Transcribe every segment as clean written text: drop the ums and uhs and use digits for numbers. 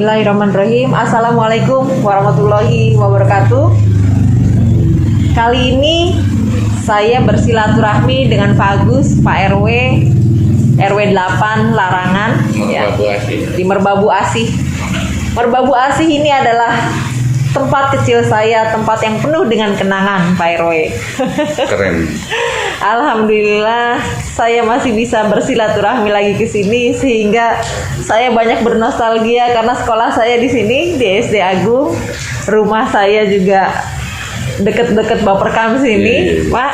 Bismillahirrahmanirrahim. Assalamualaikum warahmatullahi wabarakatuh. Kali ini saya bersilaturahmi dengan Pak Agus, Pak RW 8 Larangan di Merbabu Asih. Merbabu Asih ini adalah tempat kecil saya, tempat yang penuh dengan kenangan, Pak RW. Keren. Alhamdulillah saya masih bisa bersilaturahmi lagi ke sini, sehingga saya banyak bernostalgia karena sekolah saya di sini di SD Agung. Rumah saya juga deket-deket Baperkam sini, Pak.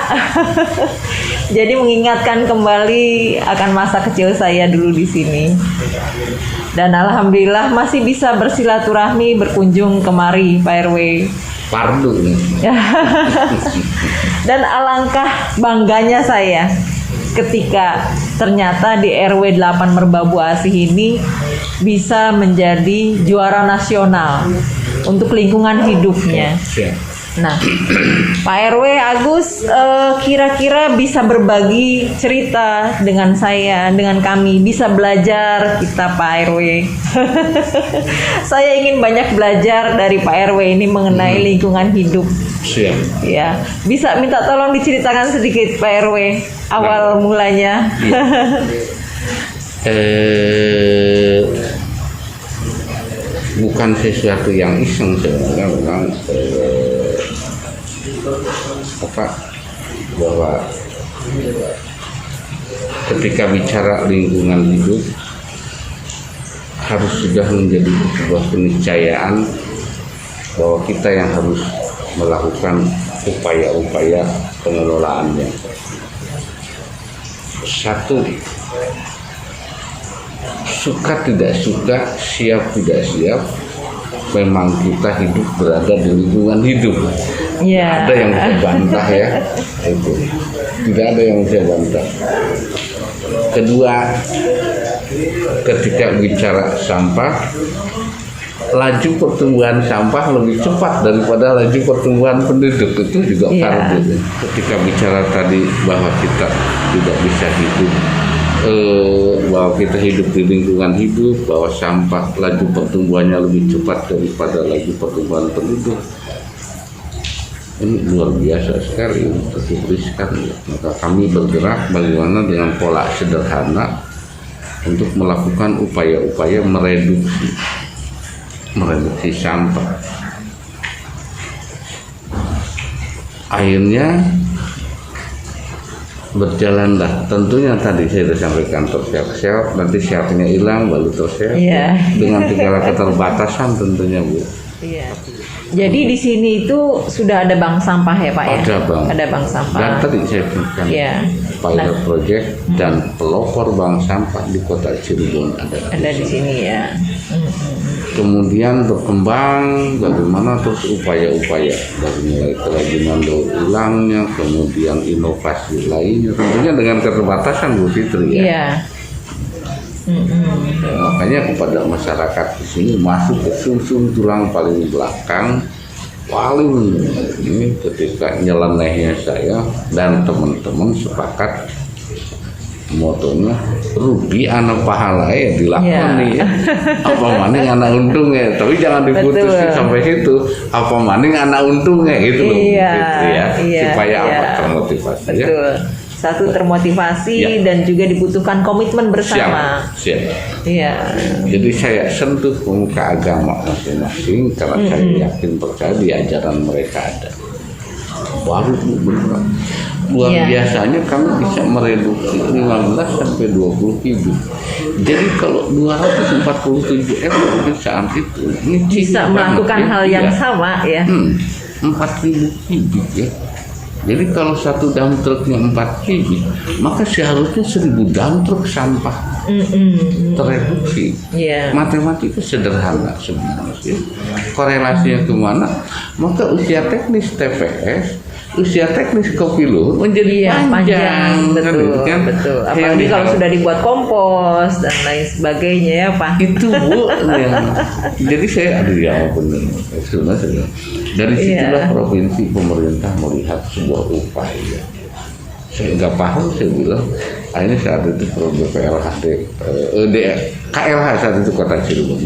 Jadi mengingatkan kembali akan masa kecil saya dulu di sini. Dan alhamdulillah masih bisa bersilaturahmi, berkunjung kemari, Pak RW. Pardu. Dan alangkah bangganya saya ketika ternyata di RW 8 Merbabu Asih ini bisa menjadi juara nasional untuk lingkungan hidupnya. Nah, Pak RW Agus kira-kira bisa berbagi cerita dengan saya, dengan kami, bisa belajar kita, Pak RW. Saya ingin banyak belajar dari Pak RW ini mengenai lingkungan hidup. Siap. Ya, bisa minta tolong diceritakan sedikit Pak RW awal mulanya. Bukan sesuatu yang iseng sebenarnya, memang bahwa ketika bicara lingkungan hidup harus sudah menjadi sebuah keniscayaan bahwa kita yang harus melakukan upaya-upaya pengelolaannya. Satu, suka tidak suka, siap tidak siap, memang kita hidup berada di lingkungan hidup. Yeah. Ada yang bisa bantah ya, itu tidak ada yang bisa bantah. Kedua, ketika bicara sampah, laju pertumbuhan sampah lebih cepat daripada laju pertumbuhan penduduk, itu juga karena ketika bicara tadi bahwa kita tidak bisa hidup, bahwa kita hidup di lingkungan hidup, bahwa sampah laju pertumbuhannya lebih cepat daripada laju pertumbuhan penduduk, ini luar biasa sekali, cukup riskan. Maka kami bergerak bagaimana dengan pola sederhana untuk melakukan upaya-upaya mereduksi sampah. Akhirnya berjalanlah, tentunya tadi saya sudah sampaikan tersiap-siap, nanti siapnya hilang baru tersiap, dengan segala keterbatasan tentunya, Bu. Iya. Jadi di sini itu sudah ada bank sampah ya, Pak ya? Ada bank sampah. Dan tadi saya sebutkan pilot project dan pelopor bank sampah di Kota Cirebon ada di sini ya. Kemudian berkembang bagaimana terus upaya-upaya dari mulai kerajinan daur ulangnya, kemudian inovasi lainnya, tentunya dengan keterbatasan, Bu Fitri ya. Iya. Makanya kepada masyarakat di sini masuk ke sumsum tulang paling belakang, paling ini ketika nyelenehnya saya dan teman-teman sepakat motonya rugi anak pahala ya dilakoni ya. Apa maning anak untungnya, tapi jangan diputusin sampai situ, apa maning anak untungnya gitu loh, supaya apa termotivasi ya. Satu termotivasi dan juga dibutuhkan komitmen bersama. Siap. Iya. Jadi saya sentuh pemuka agama masing-masing karena saya yakin percaya di ajaran mereka ada. Baru bergerak. Luar biasanya kami bisa mereduksi 15 sampai 20 ribu. Jadi kalau 247 saat itu ini bisa melakukan hal yang sama ya. 4.000 kubik ya. Jadi kalau satu dump truknya 4 kubik, maka seharusnya 1.000 dump truk sampah tereduksi. Matematika sederhana sebenarnya. Korelasinya kemana? Maka usia teknis TPS, usia teknis kopi luhur menjadi panjang. Betul. Apalagi kalau sudah dibuat kompos dan lain sebagainya ya, Pak. Itu, Bu. Jadi saya benar. Sebenarnya dari situlah provinsi pemerintah melihat sebuah upaya. Saya nggak paham, saya bilang akhirnya saat itu Pro BPLHD KLH saat itu Kota Cirebon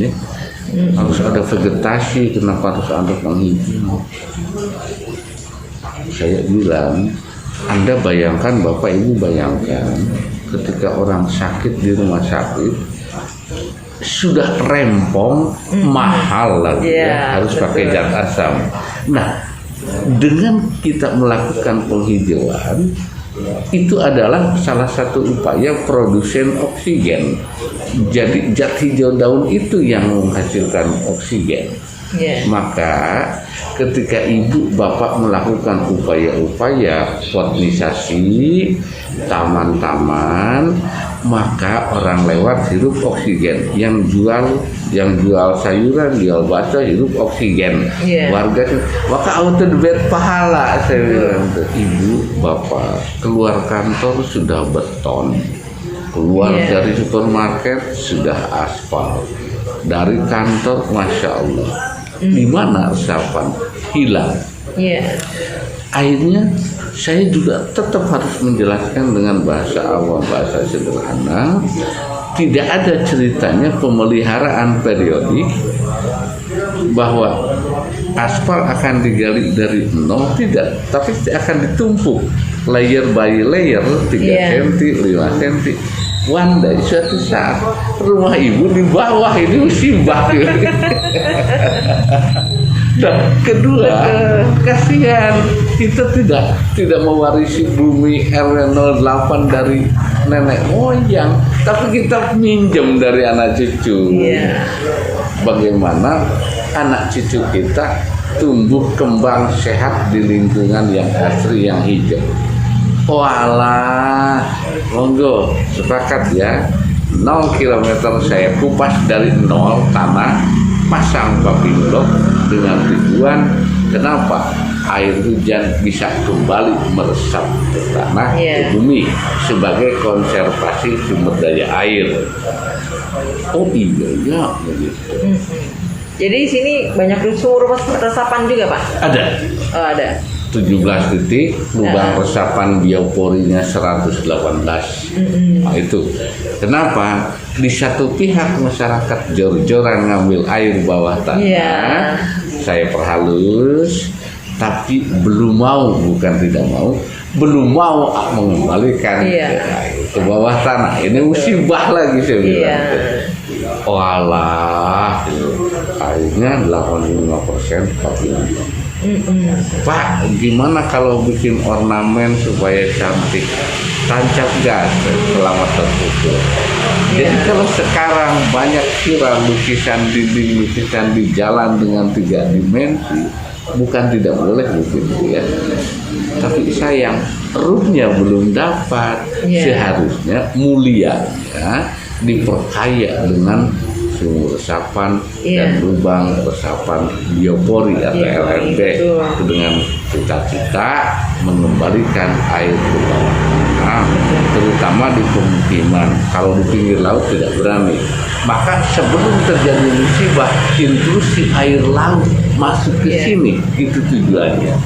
Harus ada vegetasi, kenapa harus ada penghijau? Saya bilang, Anda bayangkan, Bapak Ibu bayangkan, ketika orang sakit di rumah sakit sudah rempong, mahal lagi harus pakai zat asam. Nah, dengan kita melakukan penghijauan, itu adalah salah satu upaya produsen oksigen. Jadi zat hijau daun itu yang menghasilkan oksigen. Maka ketika ibu bapak melakukan upaya-upaya polinisasi taman-taman, maka orang lewat hirup oksigen. Yang jual sayuran, jual bakso hirup oksigen. Warga maka auto debit pahala. Saya bilang, ibu bapak keluar kantor sudah beton, keluar dari supermarket sudah aspal, dari kantor masya Allah. Di mana resapan? Hilang. Akhirnya saya juga tetap harus menjelaskan dengan bahasa awam, bahasa sederhana. Tidak ada ceritanya pemeliharaan periodik bahwa aspal akan digali dari nol, tidak, tapi akan ditumpuk layer by layer 3 cm, 5 cm. One day suatu saat rumah ibu di bawah ini musibah. Dan kedua, kasihan kita tidak mewarisi bumi RW 08 dari nenek moyang, tapi kita minjem dari anak cucu. Bagaimana anak cucu kita tumbuh kembang sehat di lingkungan yang asri, yang hijau. Walah, monggo sepakat ya. 0 km saya kupas dari nol tanah, pasang pumping block dengan tujuan kenapa air hujan bisa kembali meresap ke tanah, ke bumi sebagai konservasi sumber daya air. Oh iya begitu. Jadi di sini banyak sumur resapan juga Pak? Ada. Oh, ada. 17 titik, lubang resapan bioporinya 118. Nah, itu kenapa di satu pihak masyarakat jor-joran ngambil air bawah tanah, saya perhalus, tapi belum mau, bukan tidak mau, belum mau mengembalikan ke bawah tanah. Ini musibah lagi saya bilang. Walah, akhirnya 85% pakai. Pak, gimana kalau bikin ornamen supaya cantik? Tancap gas selama tertutup. Jadi kalau sekarang banyak viral lukisan dinding, lukisan di jalan dengan 3 dimensi, bukan tidak boleh begitu ya. Tapi sayang, rootnya belum dapat. Seharusnya mulia ya, diperkaya dengan sumur resapan dan lubang resapan biopori atau LNB dengan cita-cita mengembalikan air ke bawah tanah, terutama di pemukiman. Kalau di pinggir laut tidak berani. Maka sebelum terjadi musibah, intrusi air laut masuk ke sini, itu tujuannya.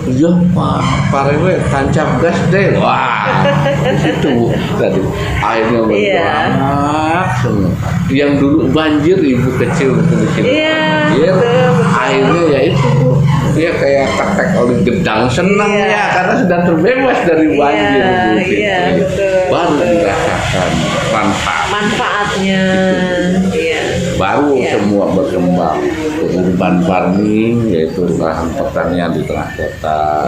Iya Pak Rewe tancap gas deh. Wah, di situ tadi airnya bergerak semua. Yang dulu banjir ibu kecil di sini banjir, airnya ya itu dia kayak tek oleh gedang, senangnya karena sudah terbebas dari banjir. Baru dirasakan manfaatnya. Baru semua berkembang ke urban farming, yaitu lahan pertanian di tengah kota.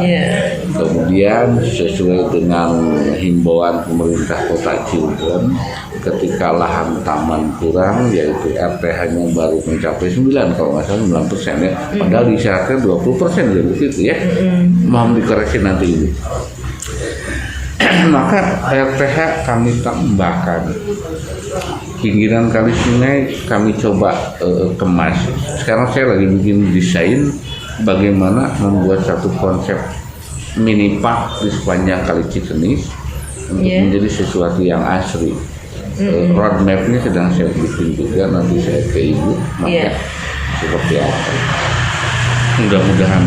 Kemudian sesuai dengan himbauan pemerintah Kota Cirebon, ketika lahan taman kurang, yaitu RTH-nya baru mencapai 9, kalau nggak salah 9% ya. Padahal disyaratkan 20% dari situ ya. Mohon dikoreksi nanti ini. Maka RTH kami tambahkan, pinggiran kali sungai kami coba kemas. Sekarang saya lagi bikin desain bagaimana membuat satu konsep mini park di sepanjang Kali Cikenis untuk menjadi sesuatu yang asri. Roadmap-nya sedang saya bikin juga, nanti saya ke ibu maka seperti apa. Mudah-mudahan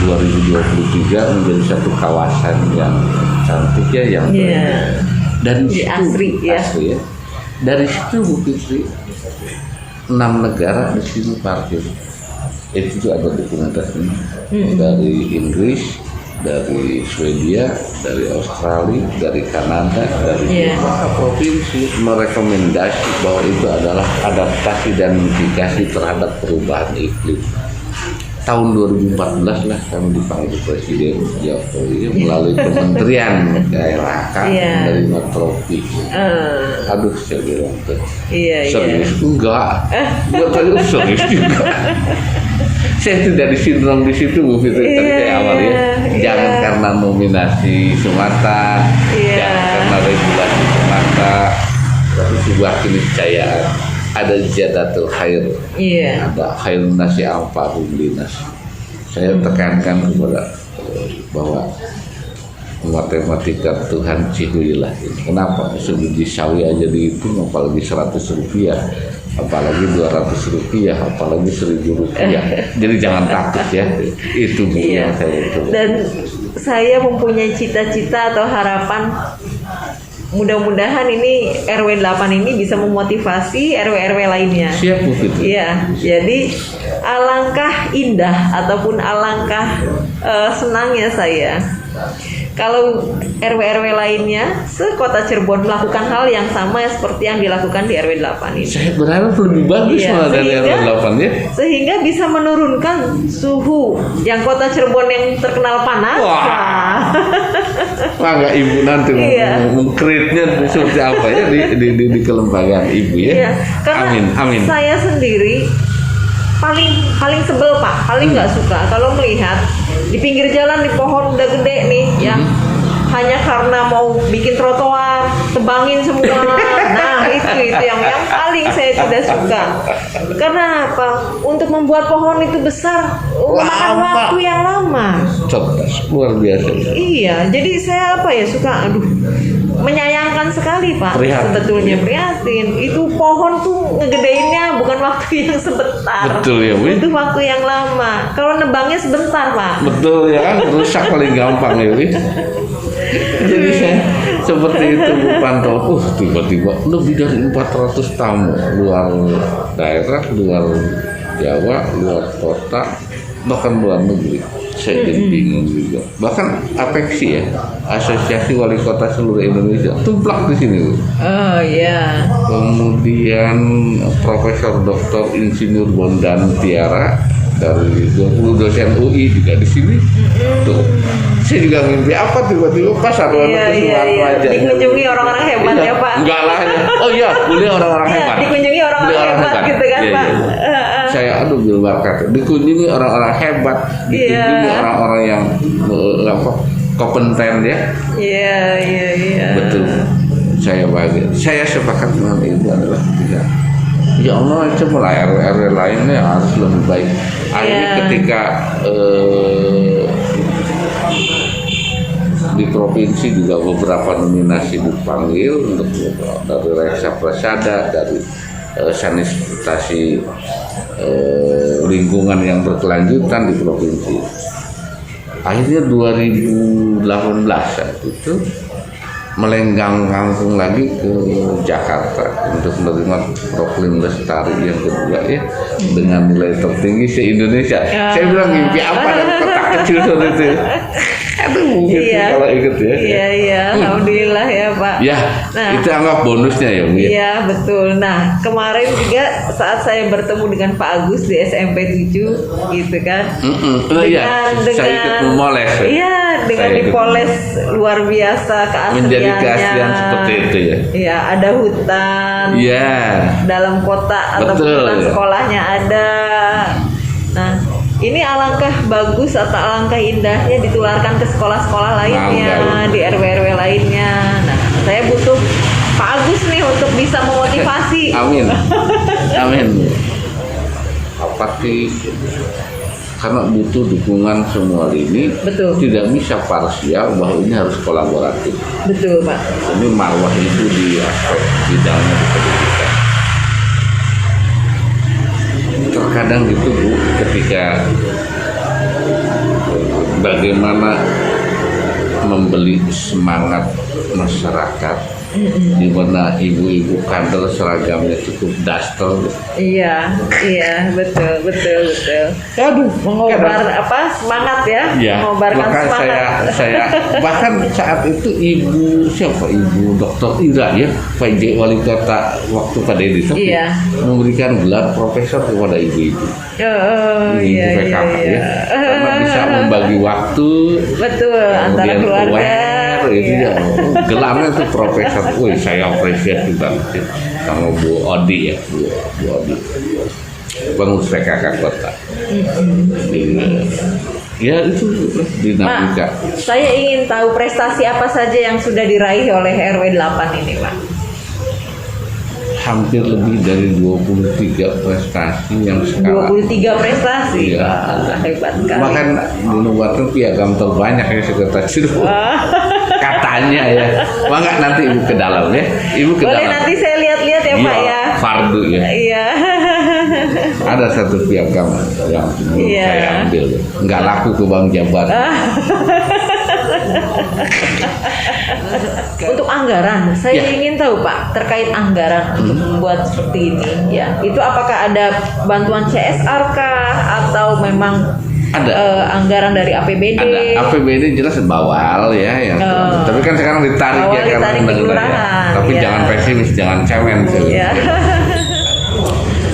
2023 menjadi satu kawasan yang cantik ya, yang dan asri ya. Dari situ Bu Fitri 6 negara di sini parkir. Itu ada dokumentasinya. Dari Inggris, dari Swedia, dari Australia, dari Kanada, dari beberapa provinsi merekomendasi bahwa itu adalah adaptasi dan mitigasi terhadap perubahan iklim. Tahun 2014 lah kami dipanggil Presiden Jokowi melalui Kementerian KLHK menerima trofi. Aduh, saya bilang tuh serius enggak? Serius juga. Saya tidak disindrom di situ Bu Fitri tadi saya awalnya. Jangan karena nominasi semata, jangan karena regulasi semata, tapi sebuah keniscayaan. Ada jadatul khair, ada khairun nasi anfa'uhum linnas. Saya tekankan kepada bahwa matematika Tuhan cihuilah. Kenapa? Sebiji sawi aja dihitung, apalagi 100 rupiah, apalagi 200 rupiah, apalagi 1000 rupiah. Jadi jangan takut ya. Itu Bu yang saya itu. Dan saya mempunyai cita-cita atau harapan, mudah-mudahan ini RW 8 ini bisa memotivasi RW-RW lainnya. Siap Bu Fitri. Iya, jadi alangkah indah ataupun alangkah senangnya saya kalau RW-RW lainnya se-Kota Cirebon melakukan hal yang sama seperti yang dilakukan di RW 8 ini. Saya berharap lebih bagus malah dari RW 8 ya. Sehingga bisa menurunkan suhu yang Kota Cirebon yang terkenal panas. Wah, nggak Ibu nanti mengkritnya seperti apa ya di kelembagaan Ibu ya. Iya, karena amin. Saya sendiri paling sebel Pak, paling nggak suka kalau melihat di pinggir jalan di pohon udah gede nih ya, hanya karena mau bikin trotoar tebangin semua. Nah itu yang paling saya tidak suka. Karena apa? Untuk membuat pohon itu besar makan waktu yang lama. Cerdas, luar biasa. Iya, jadi saya suka menyayangkan sekali Pak. Sebetulnya prihatin. Itu pohon tuh ngegedeinnya bukan waktu yang sebentar. Betul ya Bu. Butuh waktu yang lama. Kalau nebangnya sebentar Pak. Betul ya kan, rusak paling gampang ya Bu. Jadi saya seperti itu Bu pantau. Tiba-tiba lebih dari 400 tamu luar daerah, luar Jawa, luar kota, bahkan luar negeri. Saya jadi bingung juga. Bahkan APEKSI ya, Asosiasi Wali Kota Seluruh Indonesia, tumplak di sini Bu. Oh iya. Kemudian Profesor Dr. Insinyur Bondan Tiara dari 20 dosen UI juga di sini. Tuh, saya juga mimpi apa tiba-tiba pas ada Soeharto aja. Dikunjungi orang-orang hebat ya Pak. Enggak lah ya. Oh iya, boleh orang-orang hebat. Dikunjungi orang-orang hebat gitu kan Pak. Saya bil bakat. Dikunjungi orang-orang hebat, dikunjungi orang-orang yang kompeten ya. Iya. Betul. Saya bahagia. Saya sepakat dengan Ibu adalah ya Allah, coba RW lainnya harus lebih baik. Akhirnya ketika di provinsi juga beberapa nominasi dipanggil untuk dari Reksa Prasada, dari sanitasi lingkungan yang berkelanjutan di provinsi. Akhirnya 2018 itu melenggang kampung lagi ke Jakarta untuk menerima Proklim Lestari yang kedua ya, dengan nilai tertinggi se-Indonesia. Saya bilang mimpi apa dan kota kecil seperti itu. Aduh, kalau ikut ya. Iya, alhamdulillah ya Pak. Ya, itu anggap bonusnya ya Bu. Iya betul. Nah kemarin juga saat saya bertemu dengan Pak Agus di SMP 7 gitu kan. Saya ikut memoles. Iya, dengan dipoles luar biasa keasliannya. Menjadi keaslian seperti itu ya. Iya, ada hutan. Iya. Dalam kota atau hutan sekolahnya ada. Nah, ini alangkah bagus atau alangkah indahnya ditularkan ke sekolah-sekolah lainnya, di RW-RW lainnya. Nah, saya butuh Pak Agus nih untuk bisa memotivasi. Amin. Apa sih? Karena butuh dukungan semua ini. Betul. Tidak bisa parsial bahwa ini harus kolaboratif. Betul Pak. Ini marwah itu di aspek bidangnya di pendidikan. Terkadang gitu Bu, ketika bagaimana membeli semangat masyarakat di mana ibu-ibu kader seragamnya cukup daster. Iya, betul. Aduh, Mengobar semangat ya, ya, mengobarkan maka semangat. saya bahkan saat itu ibu Dr. Ira ya, PJ Wali Kota waktu pada itu Iya. memberikan gelar profesor kepada ibu-ibu. Oh, Ibu iya. PKK ya, karena bisa membagi waktu. Betul, antara kemudian keluarga. aware, itu Iya. ya, gelarnya itu profesor. Wih, saya apresiasi banget sama Bu Odi ya, Bu Odi, pengurus PKK kota. Ya itu dinamika. Pak, saya ingin tahu prestasi apa saja yang sudah diraih oleh RW 8 ini, Pak. Hampir lebih dari 23 prestasi yang sekarang. 23 prestasi. Iya. Wah, hebat sekali. Bahkan dinobatkan piagam terbanyak ya sekretaris itu. Wah. Katanya ya. Maka nanti ibu ke dalam ya. Ibu ke Boleh dalam. nanti saya lihat-lihat ya, Pak ya. Fardu ya. Iya. Ada satu piagam yang belum Iya. saya ambil. Nggak laku ke Bank Jabar. Untuk anggaran, saya Ya. ingin tahu Pak terkait anggaran untuk membuat seperti ini. Ya, itu apakah ada bantuan CSR kah atau memang Ada. Anggaran dari APBD? Ada APBD jelas bawal ya, yang tapi kan sekarang ditarik Bawal ya karena ditarik di undang-undang ya. kelurahan, Tapi ya. jangan pesimis, jangan cemen. Ya.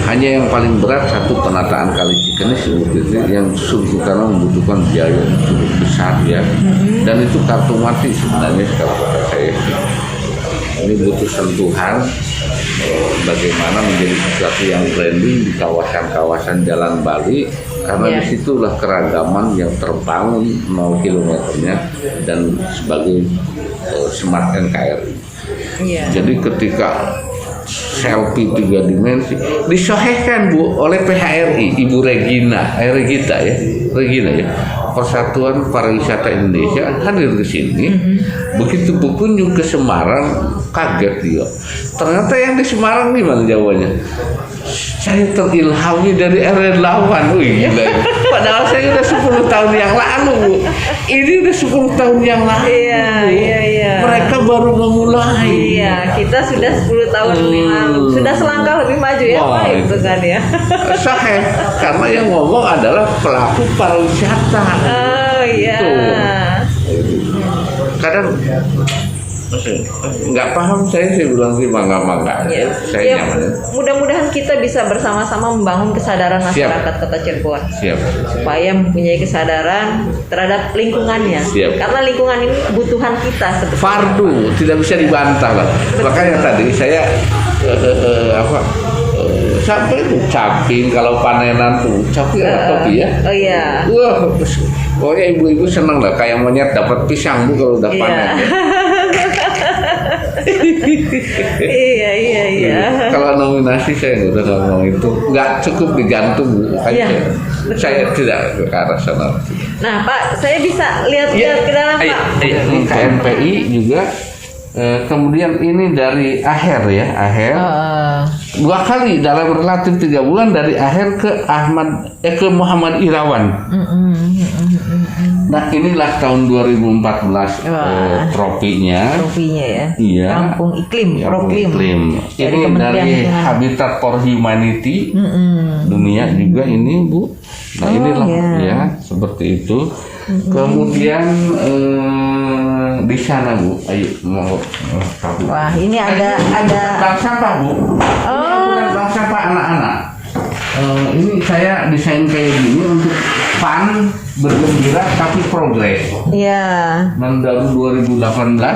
Hanya yang paling berat satu penataan Kali Cikenis yang sungguh karena membutuhkan biaya yang cukup besar ya, dan itu kartu mati sebenarnya kalau kata saya. Ini butuh sentuhan bagaimana menjadi sesuatu yang branding di kawasan-kawasan Jalan Bali, karena disitulah keragaman yang terbangun 0 kilometernya dan sebagai smart NKRI. Iya. Jadi ketika selfie 3 dimensi disohehkan Bu oleh PHRI, Ibu Regina ya, Persatuan Pariwisata Indonesia hadir ke sini. Begitu berkunjung ke Semarang, kaget dia. Ternyata yang di Semarang gimana jawabannya? Saya terilhami dari RW 8. Wih, gila. Padahal saya udah 10 tahun yang lalu, Bu. Ini udah 10 tahun yang lalu. Iya. Mereka baru memulai. Iya, kita sudah 10 tahun lalu. Sudah selangkah lebih maju ya, Wah, Pak, itu kan ya. Sahih, karena yang ngomong adalah pelaku pariwisata. Oh iya. Kadang nggak paham saya bilang sih mangga-mangga. Ya, Saya nyaman. mudah-mudahan kita bisa bersama-sama membangun kesadaran masyarakat Kota Cirebon. Siap. Supaya mempunyai kesadaran terhadap lingkungannya. Siap. Karena lingkungan ini kebutuhan kita sebetulnya. Fardu, tidak bisa dibantah lah. Makanya tadi saya sampai ucapin kalau panenan tuh ucapin topi ya. Oh iya. Wah, pokoknya ibu-ibu senang lah kayak monyet dapat pisang Bu kalau udah panen. Iya. Kalau nominasi saya udah ngomong itu nggak cukup digantung Bu. Iya, Saya tidak ke arah sana. Nah Pak, saya bisa lihat-lihat ke dalam Pak. Ini KMPI juga. Kemudian ini dari Aher ya, Aher. 2 kali dalam relatif 3 bulan dari Aher ke Muhammad Irawan. Nah inilah tahun 2014 tropinya. Trofinya ya. Iya. Kampung Iklim, Ya, Proklim. Ini dari Habitat for Humanity. Dunia juga ini Bu. Nah inilah ya seperti itu. Kemudian di sana Bu, ayo mau tahu. Wah ini ada Bank sampah Bu. Ini bank sampah anak-anak. Ini saya desain kayak gini untuk fun, bergembira tapi progres. Iya. Dan dari 2018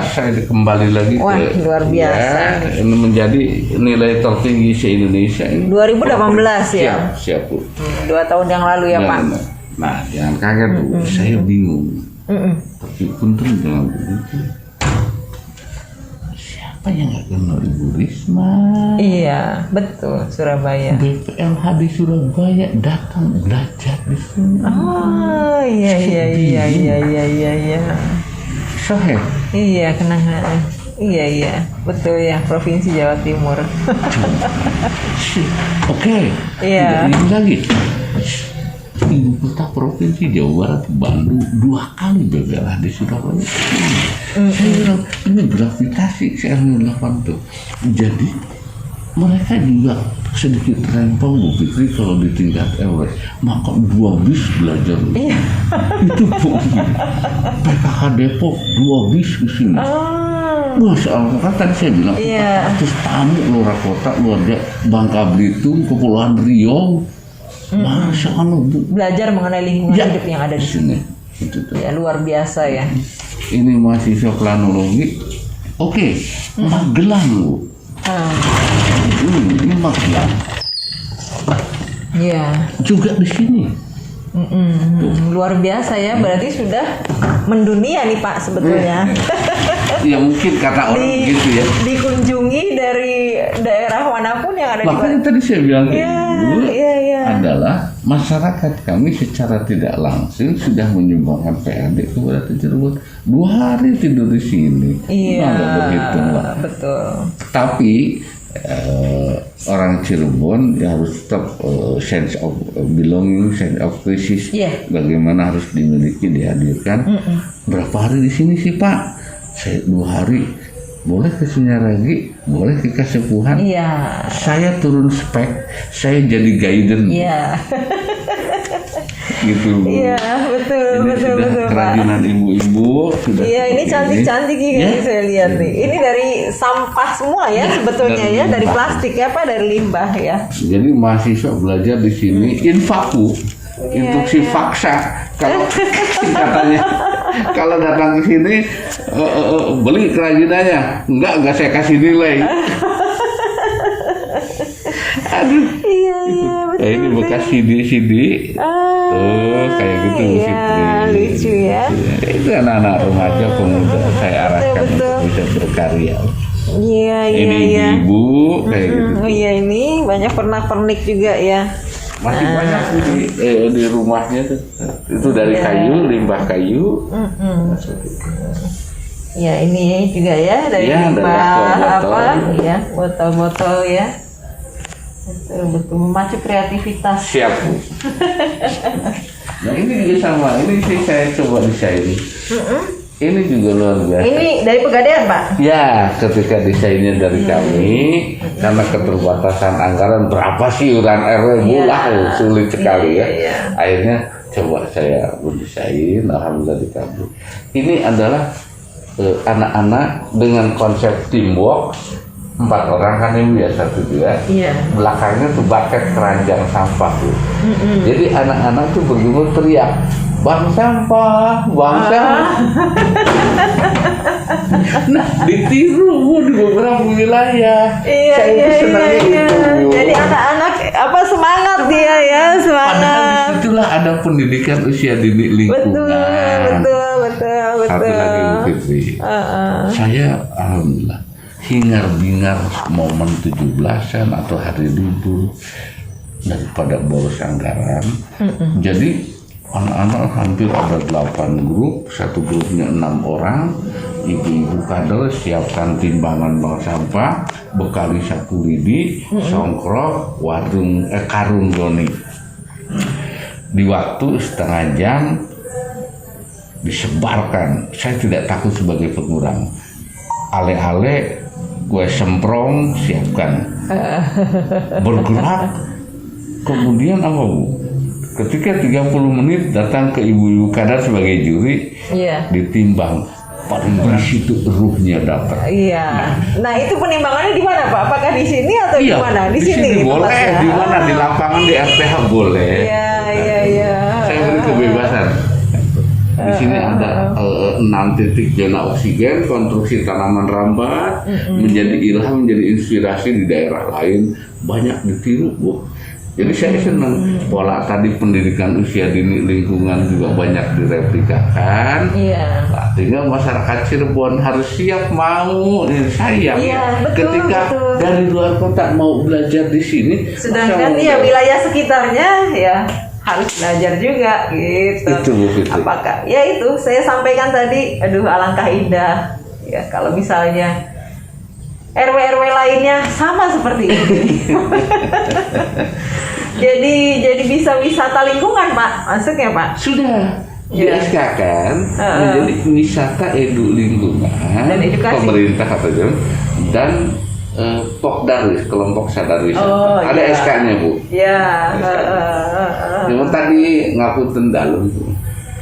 saya kembali lagi Wah, luar biasa. Ya, ini menjadi nilai tertinggi se-Indonesia ini. 2018 ya. Siap Bu. 2 tahun yang lalu ya Pak. Nah, jangan kaget Bu, saya bingung. Tapi punten jangan begitu. Siapa yang nggak kenal Ibu Risma? Iya, betul, Surabaya. BPMH di Surabaya datang belajar di sini. Oh, iya. Soheh. Iya, kenangan. Iya, betul ya, Provinsi Jawa Timur. Oke. Iya. Ini lagi. ibu kota provinsi Jawa Barat Bandung 2 kali bergerak di Surabaya. Saya bilang ini gravitasi RW 8 tuh. Jadi mereka juga sedikit rempong Bu Fikri kalau di tingkat RW, maka 2 bis belajar. Itu Bu, PKK Depok 2 bis ke sini. Masya Allah, kan tadi saya bilang 400 tamu luar kota, luar Bangka Belitung, Kepulauan Riau. Masya Allah Bu. Belajar mengenai lingkungan hidup yang ada di sini. Itu tuh. Ya luar biasa ya. Ini mahasiswa planologi. Oke, Magelang Bu. Ini Magelang. Iya. Juga di sini. Luar biasa ya, berarti sudah mendunia nih Pak sebetulnya. Ya mungkin karena orang begitu ya. Dikunjungi dari daerah manapun yang ada di Makanya tadi saya bilang dulu iya. adalah masyarakat kami secara tidak langsung sudah menyumbangkan PAD kepada Cirebon. 2 hari tidur di sini. Iya. Nggak berhitung lah. Betul. Tapi orang Cirebon ya harus tetap sense of belonging, sense of crisis. Bagaimana harus dimiliki, dihadirkan. Berapa hari di sini sih Pak? Saya 2 hari. Boleh ke Sunyaragi, boleh ke Kasepuhan. Saya turun spek, saya jadi guidance. Gitu. Iya, betul kerajinan Pak. Ibu-ibu sudah. Iya, ini cantik-cantik ini saya lihat nih. Ini dari sampah semua ya sebetulnya ya, dari plastik ya Pak, dari limbah ya. Jadi mahasiswa belajar di sini infaku, instruksi faksa. Kalau singkatannya, kalau datang ke sini beli kerajinannya, enggak saya kasih nilai. Aduh. Iya, betul. Ini bekas CD. Kayak gitu Fitri. Lucu ya. Itu anak-anak remaja pemuda saya arahkan untuk bisa berkarya. Iya. Ini ibu kayak gitu. Oh iya, ini banyak pernak-pernik juga ya. Masih banyak di rumahnya tuh. Itu dari kayu, limbah kayu. Ya ini juga ya dari limbah botol-botol ya. Betul memacu kreativitas. Siap Bu. Nah ini juga sama, ini sih saya coba desain. Ini juga luar biasa. Ini dari Pegadaian Pak? Ya, ketika desainnya dari kami, karena keterbatasan anggaran berapa sih iuran RW sulit sekali ya. Akhirnya coba saya mendesain, alhamdulillah dikabul. Ini adalah anak-anak dengan konsep teamwork. 4 orang kan Ibu ya, 1 2. Belakangnya tuh bucket keranjang sampah tuh. Jadi anak-anak tuh bergumul teriak, "Bang sampah, bang sampah." Nah, ditiru Bu di beberapa wilayah. Saya senangnya itu Bu. Jadi anak-anak semangat dia ya, semangat. Padahal disitulah ada pendidikan usia dini lingkungan. Betul. Satu lagi Bu Fitri. Saya alhamdulillah hingar-bingar momen 17-an atau hari libur daripada boros anggaran. Jadi anak-anak hampir ada 8 grup, satu grupnya 6 orang. Ibu-ibu kader siapkan timbangan bank sampah, bekali sapu lidi, songkrok, karung doni. Di waktu setengah jam disebarkan. Saya tidak takut sebagai pengurang. Ale-ale gue semprong, siapkan, bergerak. Kemudian apa Bu? Ketika 30 menit datang ke ibu-ibu kadar sebagai juri, ditimbang paling bersih itu ruhnya dapat. Nah itu penimbangannya di mana Pak? Apakah di sini atau di mana? Di sini boleh, di mana di lapangan di RPH boleh. Iya. Saya beri kebebasan. Di sini ada 6 titik zona oksigen, konstruksi tanaman rambat, menjadi ilham, menjadi inspirasi di daerah lain, banyak ditiru Bu. Jadi saya senang pola tadi pendidikan usia dini lingkungan juga banyak direplikakan. Tinggal masyarakat Cirebon harus siap mau sayang ketika dari luar kota mau belajar di sini. Sedangkan wilayah sekitarnya harus belajar juga gitu. Itu apakah itu saya sampaikan tadi, alangkah indah ya kalau misalnya RW lainnya sama seperti ini. jadi bisa wisata lingkungan Pak, maksudnya Pak? Sudah di Ya. SK kan menjadi wisata edu lingkungan Dan edukasi. pemerintah katanya dan Pokdarwis, kelompok sadar wisata. Oh, ada iya. SK-nya Bu. Ya. Cuma tadi ngapunten dalam tuh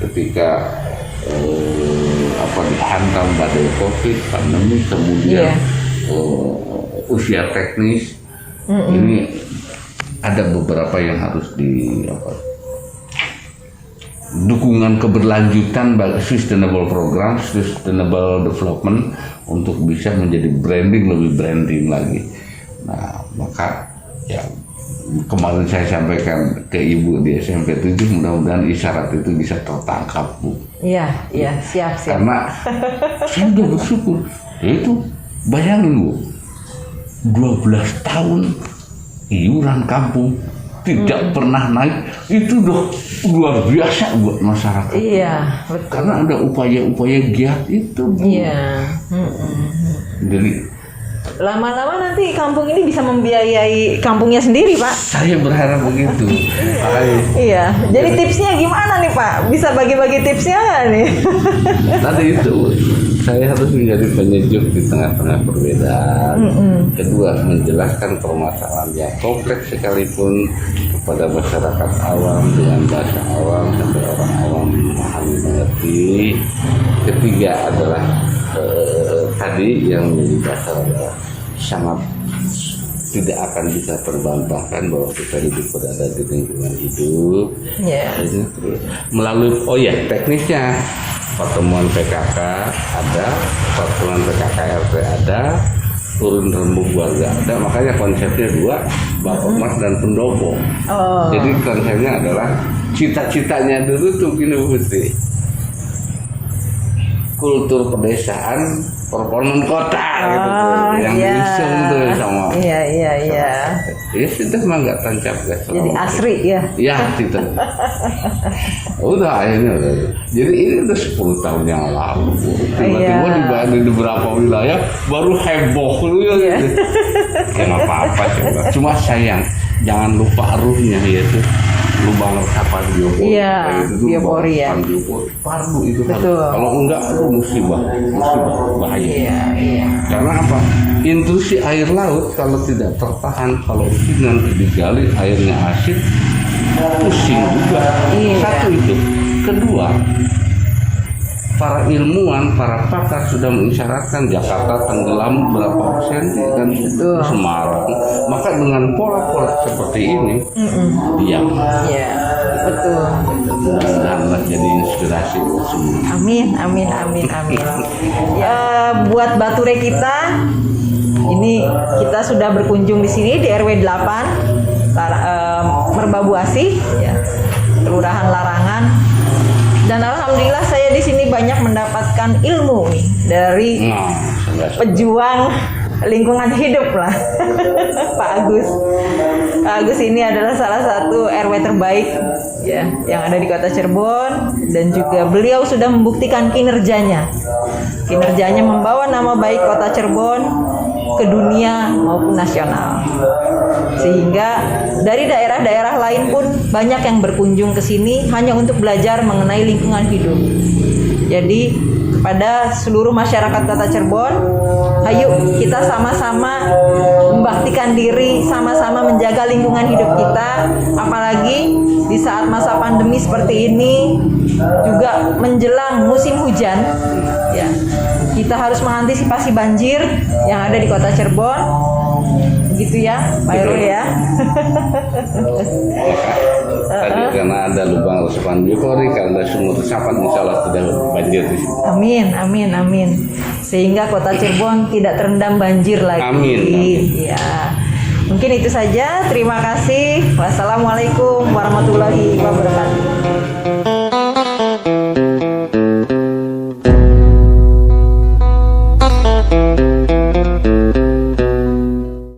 ketika dihantam badai COVID, pandemi, kemudian Iya. usia teknis, ini ada beberapa yang harus dukungan keberlanjutan sustainable program, sustainable development untuk bisa menjadi lebih branding lagi. Nah, maka ya kemarin saya sampaikan ke Ibu di SMP 7, mudah-mudahan isyarat itu bisa tertangkap Bu. Iya, siap. Karena saya udah bersyukur. Itu bayangin Bu, 12 tahun iuran kampung tidak pernah naik, itu udah luar biasa buat masyarakat. Iya, betul. Karena ada upaya-upaya giat itu Bu. Iya. Jadi Lama-lama nanti kampung ini bisa membiayai kampungnya sendiri Pak. saya berharap begitu. Makanya Iya. Jadi tipsnya gimana nih Pak? Bisa bagi-bagi tipsnya nggak nih? tadi itu saya harus menjadi penyejuk di tengah-tengah perbedaan. Kedua, menjelaskan permasalahan yang kompleks sekalipun kepada masyarakat awam dengan bahasa awam sampai orang awam memahami mengerti. Ketiga adalah tadi yang menjadi dasar adalah sangat tidak akan bisa terbantahkan bahwa kita hidup berada di lingkungan hidup. Iya. Melalui teknisnya pertemuan PKK ada, pertemuan PKK RT ada, turun rembuk warga ada, makanya konsepnya dua, Bapokmas dan pendopo. Oh. Jadi konsepnya adalah cita-citanya dulu tuh gini Bu Putri, kultur pedesaan, performan kota gitu tuh, yang diusung tuh sama. Iya. Ya sudah mah nggak tancap guys. Jadi asri ya. Ya gitu. Udah akhirnya udah. Jadi ini udah 10 tahun yang lalu. Tiba-tiba di beberapa wilayah baru heboh lu ya. Iya. Ya nggak apa-apa coba. Cuma sayang jangan lupa ruhnya yaitu lubang resapan biopori. Iya, biopori ya. Fardu itu harus. Betul. Kalau enggak itu musibah bahaya. Iya. Karena apa? Intrusi air laut kalau tidak tertahan, kalau nanti digali airnya asid, pusing juga. Iya. Satu itu. Kedua, para ilmuwan, para pakar sudah mengisyaratkan Jakarta tenggelam berapa persen dan Betul. Semarang. Maka dengan pola-pola seperti ini, diam. Iya, betul. Mudah-mudahan jadi inspirasi buat semua. Amin. Ya, buat Bature kita, ini kita sudah berkunjung di sini di RW 8 Merbabu Asih, ya, Kelurahan Larangan. Dan alhamdulillah saya di sini banyak mendapatkan ilmu nih dari pejuang lingkungan hidup lah. Pak Agus. Pak Agus ini adalah salah satu RW terbaik ya yang ada di Kota Cirebon, dan juga beliau sudah membuktikan kinerjanya. Kinerjanya membawa nama baik Kota Cirebon ke dunia maupun nasional. Sehingga dari daerah-daerah lain pun banyak yang berkunjung ke sini hanya untuk belajar mengenai lingkungan hidup. Jadi kepada seluruh masyarakat Kota Cirebon, ayo kita sama-sama membaktikan diri, sama-sama menjaga lingkungan hidup kita. Apalagi di saat masa pandemi seperti ini, juga menjelang musim hujan, ya, kita harus mengantisipasi banjir yang ada di Kota Cirebon. Gitu ya, Pak Heru ya. Tadi karena ada lubang resapan biopori, karena ada sumur resapan, insya Allah tidak banjir di sini. Amin. Sehingga Kota Cirebon tidak terendam banjir lagi. Amin. Ya. Mungkin itu saja. Terima kasih. Wassalamualaikum warahmatullahi wabarakatuh.